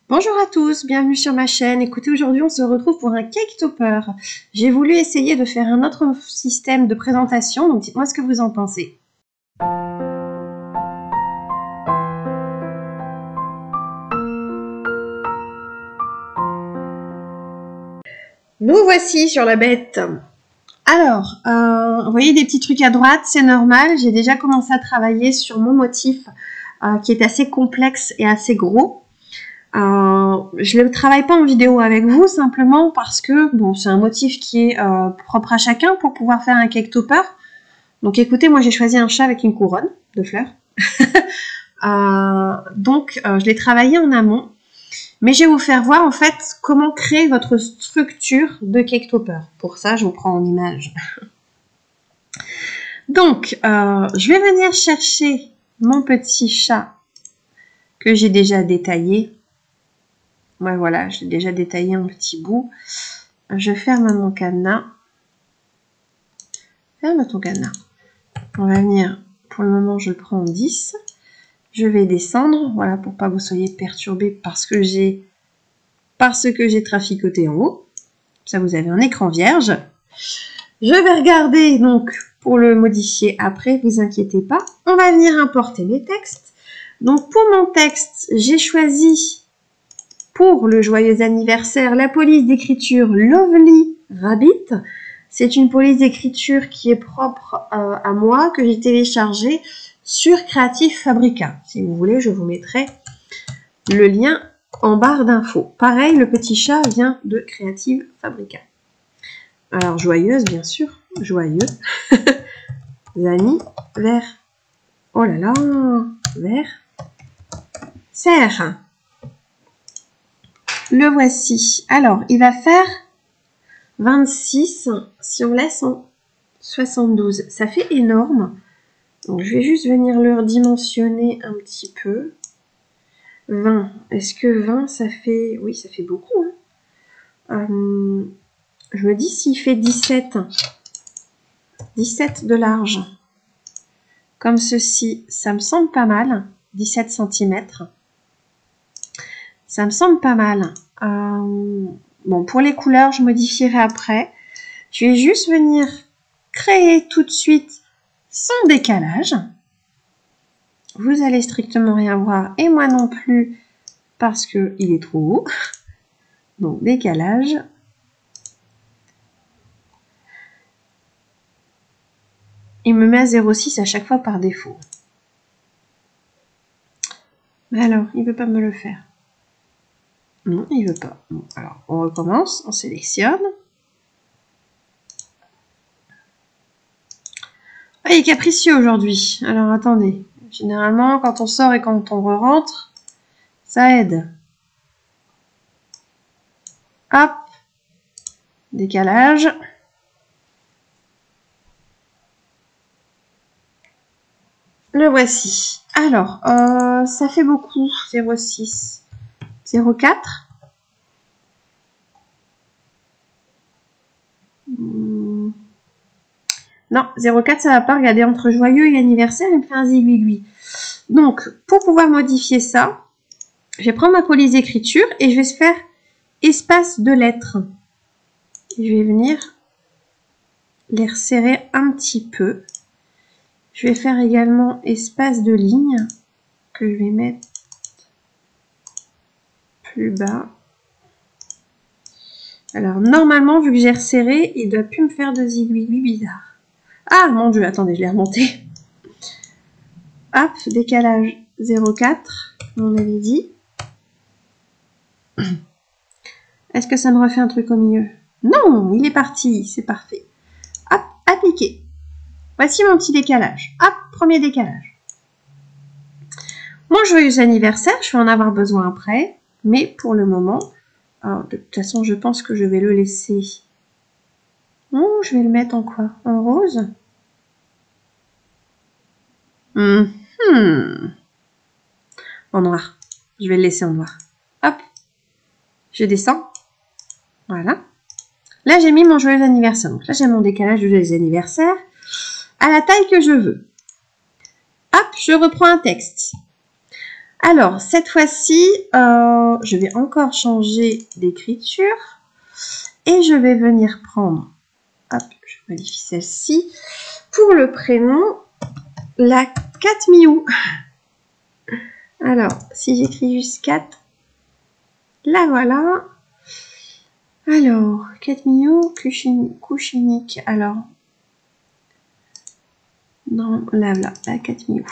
Bonjour à tous, bienvenue sur ma chaîne. Écoutez, aujourd'hui on se retrouve pour un cake topper. J'ai voulu essayer de faire un autre système de présentation, donc dites-moi ce que vous en pensez. Nous voici sur la bête. Alors, vous voyez des petits trucs à droite, c'est normal. J'ai déjà commencé à travailler sur mon motif qui est assez complexe et assez gros. Je ne le travaille pas en vidéo avec vous simplement parce que bon, c'est un motif qui est propre à chacun pour pouvoir faire un cake topper. Donc écoutez, moi j'ai choisi un chat avec une couronne de fleurs. Je l'ai travaillé en amont. Mais je vais vous faire voir en fait comment créer votre structure de cake topper. Pour ça, je vous prends en image. Donc, je vais venir chercher mon petit chat que j'ai déjà détaillé. Ouais, voilà, j'ai déjà détaillé un petit bout. Je ferme mon cadenas. Ferme ton cadenas. On va venir, pour le moment, je prends 10. Je vais descendre, voilà, pour pas que vous soyez perturbés parce que j'ai traficoté en haut. Ça, vous avez un écran vierge. Je vais regarder, donc, pour le modifier après, vous inquiétez pas. On va venir importer les textes. Donc, pour mon texte, j'ai choisi, pour le joyeux anniversaire, la police d'écriture Lovely Rabbit. C'est une police d'écriture qui est propre à moi, que j'ai téléchargée sur Creative Fabrica. Si vous voulez, je vous mettrai le lien en barre d'infos. Pareil, le petit chat vient de Creative Fabrica. Alors, joyeuse, bien sûr. Joyeux. Zani, vert. Oh là là, vert. Serre. Le voici. Alors, il va faire 26 si on laisse en 72. Ça fait énorme. Donc, je vais juste venir le dimensionner un petit peu. 20. Est-ce que 20, ça fait... Oui, ça fait beaucoup. Hein. Je me dis s'il fait 17. 17 de large. Comme ceci, ça me semble pas mal. 17 cm. Ça me semble pas mal. Bon, pour les couleurs, je modifierai après. Je vais juste venir créer tout de suite son décalage. Vous allez strictement rien voir et moi non plus parce qu'il est trop haut. Donc, décalage. Il me met à 0,6 à chaque fois par défaut. Mais alors, il ne veut pas me le faire. Non, il ne veut pas. Bon, alors, on recommence, on sélectionne. Ah, il est capricieux aujourd'hui. Alors, attendez. Généralement, quand on sort et quand on re-rentre, ça aide. Hop. Décalage. Le voici. Alors, ça fait beaucoup. 0,6. 0,4. Non, 0,4, ça va pas. Regardez, entre joyeux et anniversaire, il me fait un zigouigui. Donc, pour pouvoir modifier ça, je vais prendre ma police d'écriture et je vais faire espace de lettres. Et je vais venir les resserrer un petit peu. Je vais faire également espace de ligne que je vais mettre plus bas. Alors, normalement, vu que j'ai resserré, il ne doit plus me faire de zigouigui bizarre. Ah, mon Dieu, attendez, je l'ai remonté. Hop, décalage 0,4, on avait dit. Est-ce que ça me refait un truc au milieu? Non, il est parti, c'est parfait. Hop, appliquer. Voici mon petit décalage. Hop, premier décalage. Mon joyeux anniversaire, je vais en avoir besoin après, mais pour le moment, de toute façon, je pense que je vais le laisser. Oh, je vais le mettre en quoi? En rose? En noir. Je vais le laisser en noir. Hop. Je descends. Voilà. Là, j'ai mis mon joyeux anniversaire. Donc là, j'ai mon décalage de joyeux anniversaire à la taille que je veux. Hop, je reprends un texte. Alors, cette fois-ci, je vais encore changer d'écriture. Et je vais venir prendre, hop, je modifie celle-ci. Pour le prénom, la Cat Miou. Alors, si j'écris juste 4, la voilà. Alors, Cat Miou, couche unique. Alors, non, là, la Cat Miou.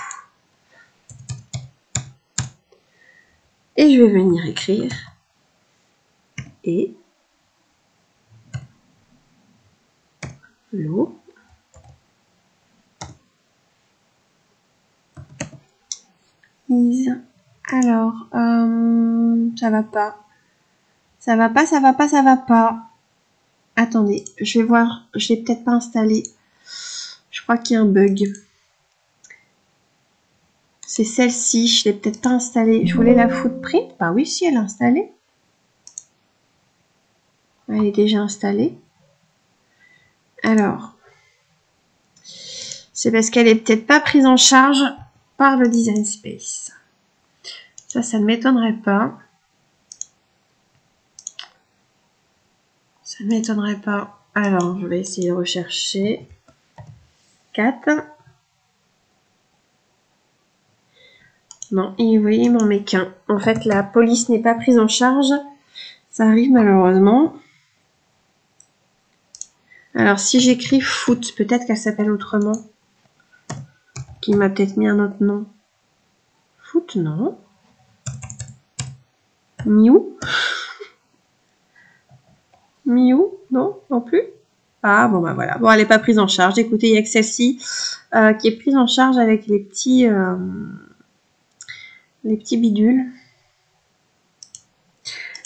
Et je vais venir écrire. Et l'eau. Alors, ça va pas. Ça va pas, ça va pas, ça va pas. Attendez, je vais voir. Je l'ai peut-être pas installé. Je crois qu'il y a un bug. C'est celle-ci, je l'ai peut-être pas installée. Je voulais la footprint. Bah oui, si elle est installée. Elle est déjà installée. Alors, c'est parce qu'elle est peut-être pas prise en charge par le Design Space. Ça ne m'étonnerait pas. Ça ne m'étonnerait pas. Alors, je vais essayer de rechercher 4. Non, vous voyez, il m'en met qu'un. En fait, la police n'est pas prise en charge. Ça arrive malheureusement. Alors, si j'écris foot, peut-être qu'elle s'appelle autrement. Qu'il m'a peut-être mis un autre nom. Foot, non. Miou. Miou, non, non plus. Ah, bon, bah voilà. Bon, elle n'est pas prise en charge. Écoutez, il n'y a que celle-ci qui est prise en charge avec les petits bidules.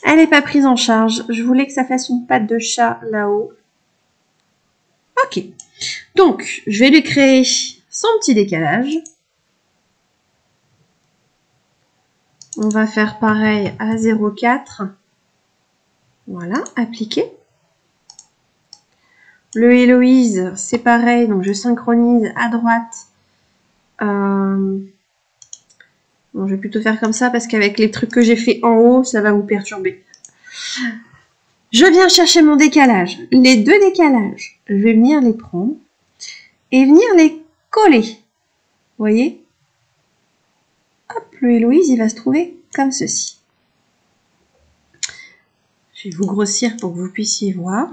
Elle n'est pas prise en charge. Je voulais que ça fasse une patte de chat là-haut. Ok. Donc, je vais lui créer son petit décalage. On va faire pareil à 0,4. Voilà, appliquer. Le Héloïse, c'est pareil. Donc, je synchronise à droite. Bon, je vais plutôt faire comme ça parce qu'avec les trucs que j'ai fait en haut, ça va vous perturber. Je viens chercher mon décalage. Les deux décalages, je vais venir les prendre et venir les coller. Vous voyez? Hop, le Héloïse, il va se trouver comme ceci. Je vais vous grossir pour que vous puissiez voir.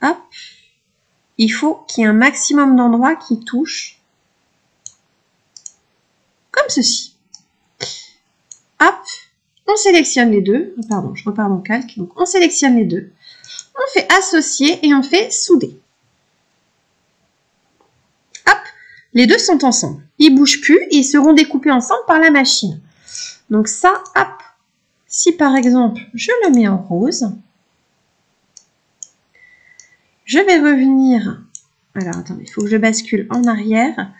Hop. Il faut qu'il y ait un maximum d'endroits qui touchent. Comme ceci. Hop. On sélectionne les deux. Pardon, je repars dans calque. Donc, on sélectionne les deux. On fait associer et on fait souder. Hop. Les deux sont ensemble. Ils ne bougent plus et ils seront découpés ensemble par la machine. Donc ça, hop. Si par exemple, je le mets en rose, je vais revenir. Alors, attendez, il faut que je bascule en arrière.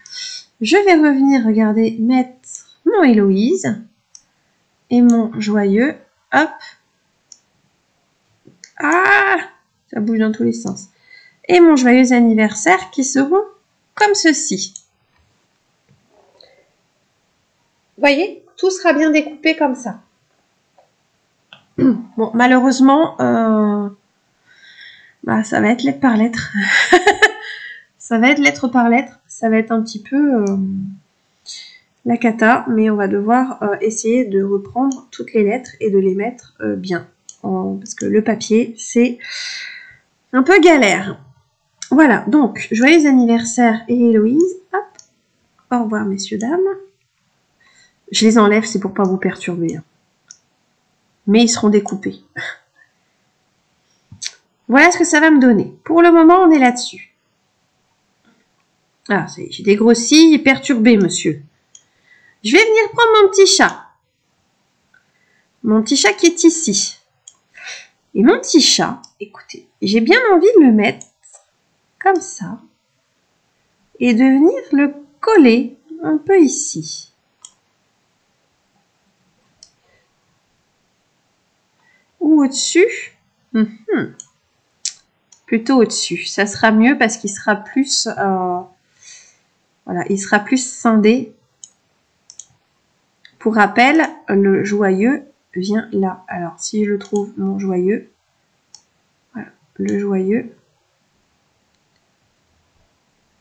Je vais revenir, regardez, mettre mon Héloïse et mon joyeux. Hop. Ah, ça bouge dans tous les sens. Et mon joyeux anniversaire qui seront comme ceci. Vous voyez, tout sera bien découpé comme ça. Bon, malheureusement, bah, ça va être lettre par lettre. Ça va être lettre par lettre. Ça va être un petit peu la cata, mais on va devoir essayer de reprendre toutes les lettres et de les mettre bien. Parce que le papier, c'est un peu galère. Voilà, donc, joyeux anniversaire et Héloïse. Hop. Au revoir, messieurs, dames. Je les enlève, c'est pour pas vous perturber. Hein. Mais ils seront découpés. Voilà ce que ça va me donner. Pour le moment, on est là-dessus. Ah, j'ai dégrossi et perturbé, monsieur. Je vais venir prendre mon petit chat. Mon petit chat qui est ici. Et mon petit chat, écoutez, j'ai bien envie de le mettre comme ça. Et de venir le coller un peu ici. Ou au-dessus. Plutôt au-dessus. Ça sera mieux parce qu'il sera plus Voilà, il sera plus scindé. Pour rappel, le joyeux vient là. Alors, si je le trouve, mon joyeux. Voilà, le joyeux.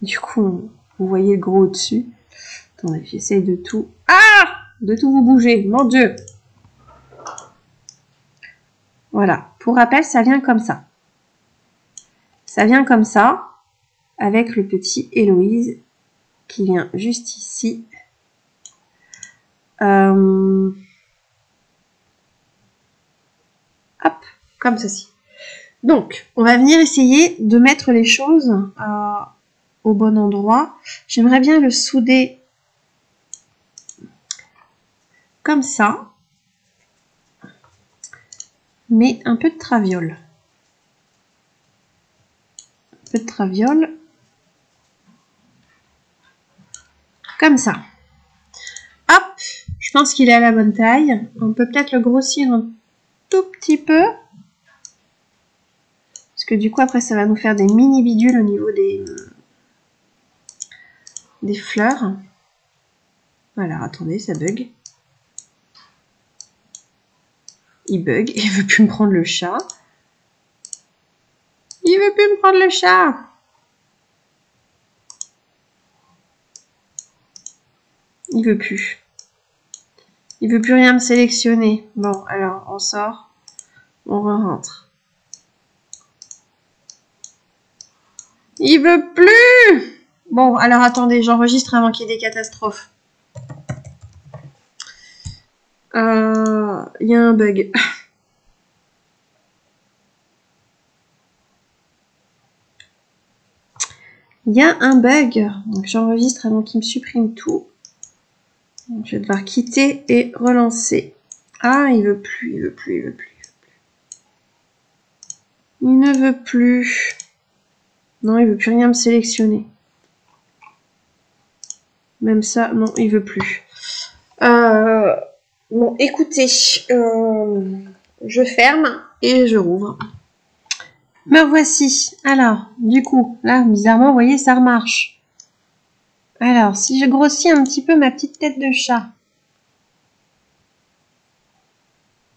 Du coup, vous voyez le gros au-dessus. Attendez, j'essaie de tout... Ah! De tout vous bouger, mon Dieu! Voilà, pour rappel, ça vient comme ça. Ça vient comme ça, avec le petit Héloïse qui vient juste ici. Hop, comme ceci. Donc, on va venir essayer de mettre les choses au bon endroit. J'aimerais bien le souder comme ça, mais un peu de traviole. Un peu de traviole. Comme ça. Hop, je pense qu'il est à la bonne taille. On peut peut-être le grossir un tout petit peu. Parce que du coup, après, ça va nous faire des mini bidules au niveau des fleurs. Voilà, attendez, ça bug. Il bug, il veut plus me prendre le chat. Il veut plus me prendre le chat. Il veut plus. Il veut plus rien me sélectionner. Bon, alors, on sort. On rentre. Il veut plus. Bon, alors attendez, j'enregistre avant qu'il y ait des catastrophes. Il y a un bug. Il y a un bug. Donc j'enregistre avant qu'il me supprime tout. Donc, je vais devoir quitter et relancer. Ah, il veut plus, il veut plus, il veut plus. Il ne veut plus. Non, il veut plus rien me sélectionner. Même ça, non, il veut plus. Bon, écoutez, je ferme et je rouvre. Me voici. Alors, du coup, là, bizarrement, vous voyez, ça remarche. Alors, si je grossis un petit peu ma petite tête de chat.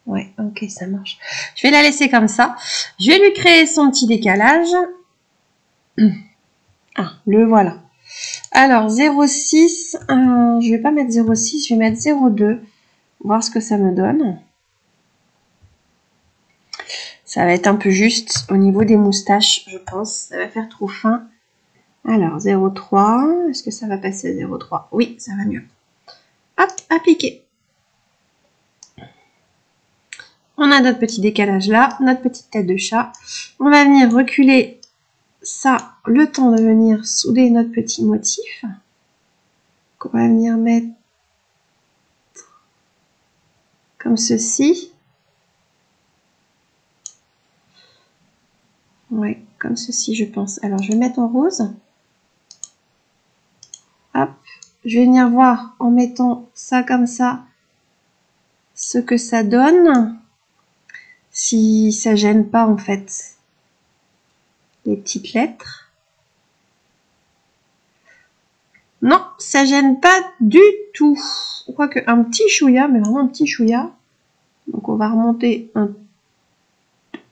Ouais, ok, ça marche. Je vais la laisser comme ça. Je vais lui créer son petit décalage. Ah, le voilà. Alors, 0,6. Je vais pas mettre 0,6, je vais mettre 0,2. Voir ce que ça me donne. Ça va être un peu juste au niveau des moustaches, je pense. Ça va faire trop fin. Alors, 0,3. Est-ce que ça va passer à 0,3? Oui, ça va mieux. Hop, appliquer. On a notre petit décalage là, notre petite tête de chat. On va venir reculer ça, le temps de venir souder notre petit motif. On va venir mettre comme ceci. Ouais, comme ceci, je pense. Alors, je vais mettre en rose. Hop. Je vais venir voir en mettant ça comme ça, ce que ça donne. Si ça gêne pas, en fait, les petites lettres. Non, ça gêne pas du tout. Quoique un petit chouïa, mais vraiment un petit chouïa. Donc, on va remonter un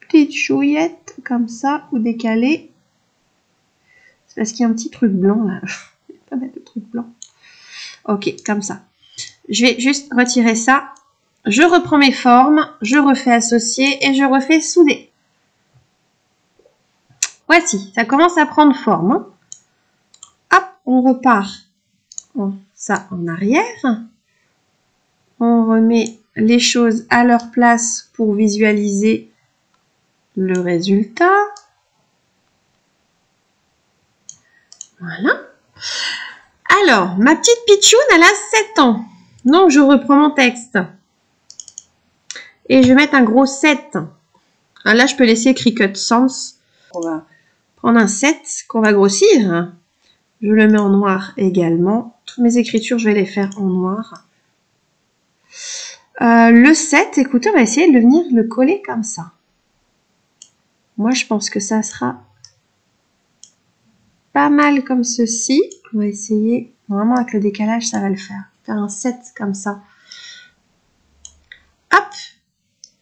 petite chouillette comme ça, ou décalé. C'est parce qu'il y a un petit truc blanc là. Je vais pas mettre de truc blanc. Ok, comme ça. Je vais juste retirer ça. Je reprends mes formes, je refais associer et je refais souder. Voici, ça commence à prendre forme. Hein. Hop, on repart ça en arrière. On remet les choses à leur place pour visualiser le résultat. Voilà. Alors, ma petite pitchoune, elle a 7 ans. Donc, je reprends mon texte. Et je vais mettre un gros 7. Alors là, je peux laisser Cricut Sans. On va prendre un 7 qu'on va grossir. Je le mets en noir également. Toutes mes écritures, je vais les faire en noir. Le 7, écoutez, on va essayer de venir le coller comme ça. Moi, je pense que ça sera pas mal comme ceci. On va essayer, vraiment avec le décalage, ça va le faire. Faire un 7 comme ça. Hop,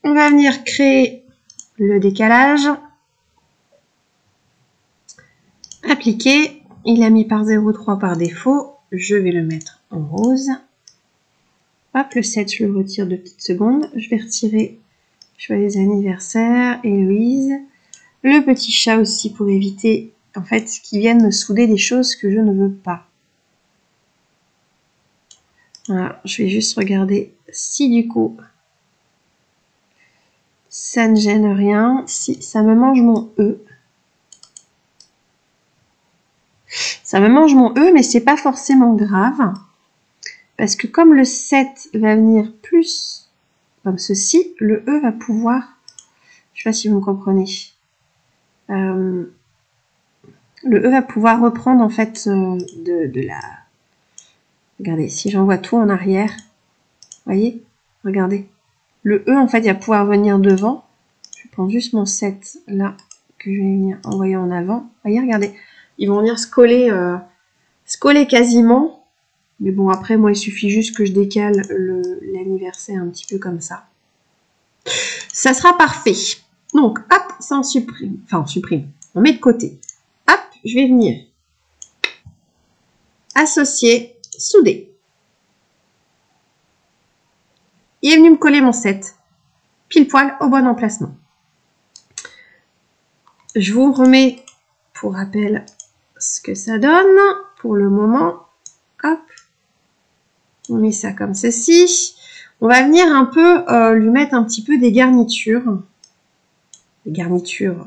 on va venir créer le décalage. Appliquer, il a mis par 0,3 par défaut. Je vais le mettre en rose. Hop, le 7, je le retire 2 petites secondes. Je vais retirer Joyeux anniversaire, Héloïse. Le petit chat aussi pour éviter en fait qu'ils viennent me souder des choses que je ne veux pas. Voilà, je vais juste regarder si du coup ça ne gêne rien. Si ça me mange mon E. Ça me mange mon E, mais c'est pas forcément grave. Parce que comme le 7 va venir plus comme ceci, le E va pouvoir... Je sais pas si vous me comprenez. Le E va pouvoir reprendre en fait de la... Regardez, si j'envoie tout en arrière, vous voyez, regardez. Le E en fait, il va pouvoir venir devant. Je prends juste mon 7 là, que je vais venir envoyer en avant. Vous voyez, regardez, ils vont venir se coller quasiment. Mais bon, après, moi, il suffit juste que je décale l'anniversaire un petit peu comme ça. Ça sera parfait. Donc, hop, ça on supprime. Enfin, on supprime. On met de côté. Hop, je vais venir associer, souder. Il est venu me coller mon 7. Pile poil au bon emplacement. Je vous remets pour rappel ce que ça donne pour le moment. Hop. On met ça comme ceci. On va venir un peu lui mettre un petit peu des garnitures. Des garnitures.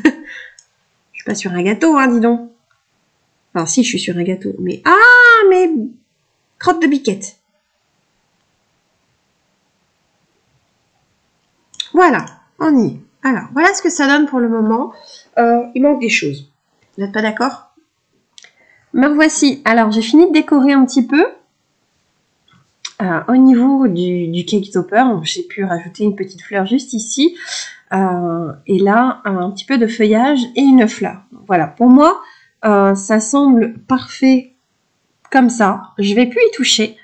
Je suis pas sur un gâteau, hein, dis donc. Enfin, si, je suis sur un gâteau. Mais, ah, mais crotte de biquette. Voilà, on y est. Alors, voilà ce que ça donne pour le moment. Il manque des choses. Vous n'êtes pas d'accord? Me revoici. Alors, j'ai fini de décorer un petit peu. Au niveau du cake topper, j'ai pu rajouter une petite fleur juste ici. Et là, un petit peu de feuillage et une fleur. Voilà, pour moi, ça semble parfait comme ça. Je vais plus y toucher.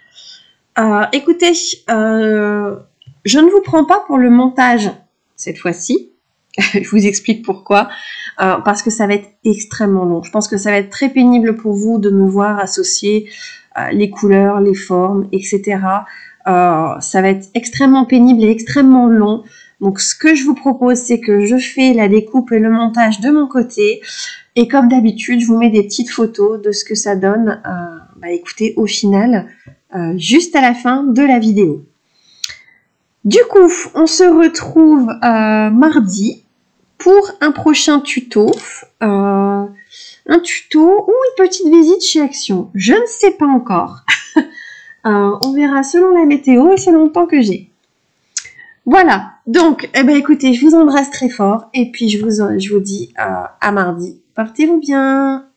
Écoutez, je ne vous prends pas pour le montage cette fois-ci. Je vous explique pourquoi. Parce que ça va être extrêmement long. Je pense que ça va être très pénible pour vous de me voir associer les couleurs, les formes, etc. Ça va être extrêmement pénible et extrêmement long. Donc, ce que je vous propose, c'est que je fais la découpe et le montage de mon côté. Et comme d'habitude, je vous mets des petites photos de ce que ça donne, écoutez, au final, juste à la fin de la vidéo. Du coup, on se retrouve mardi pour un prochain tuto. Un tuto ou une petite visite chez Action. Je ne sais pas encore. On verra selon la météo et selon le temps que j'ai. Voilà, donc, écoutez, je vous embrasse très fort et puis je vous dis à mardi. Portez-vous bien.